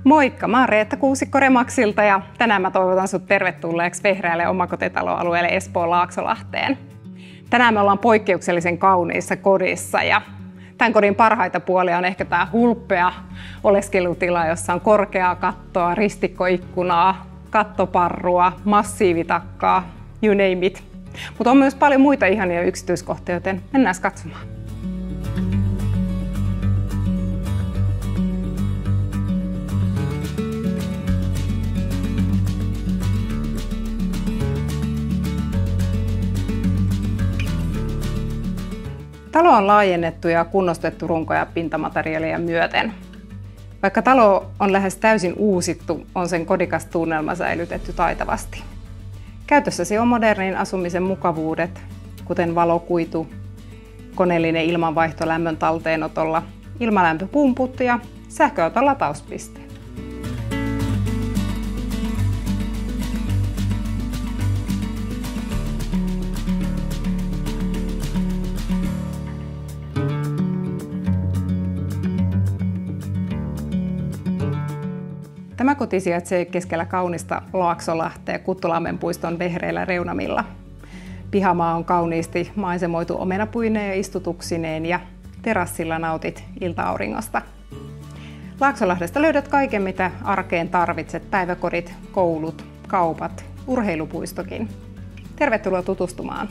Moikka, mä oon Reetta Kuusikko Remaxilta ja tänään mä toivotan sut tervetulleeksi vehreälle omakotitaloalueelle Espoon Laaksolahteen. Tänään me ollaan poikkeuksellisen kauniissa kodissa ja tämän kodin parhaita puolia on ehkä tää hulppea oleskelutila, jossa on korkeaa kattoa, ristikkoikkunaa, kattoparrua, massiivitakkaa, you name it. Mutta on myös paljon muita ihania yksityiskohtia, joten mennään katsomaan. Talo on laajennettu ja kunnostettu runko- ja pintamateriaalia myöten. Vaikka talo on lähes täysin uusittu, on sen kodikas tunnelma säilytetty taitavasti. Käytössäsi on modernin asumisen mukavuudet, kuten valokuitu, koneellinen ilmanvaihto lämmön talteenotolla, ilmalämpöpumput ja sähköauton latauspiste. Tämä koti sijaitsee keskellä kaunista Laaksolahtea Kuttulammen puiston vehreillä reunamilla. Pihamaa on kauniisti maisemoitu omenapuineen ja istutuksineen ja terassilla nautit ilta-auringosta. Laaksolahdesta löydät kaiken, mitä arkeen tarvitset: päiväkodit, koulut, kaupat, urheilupuistokin. Tervetuloa tutustumaan!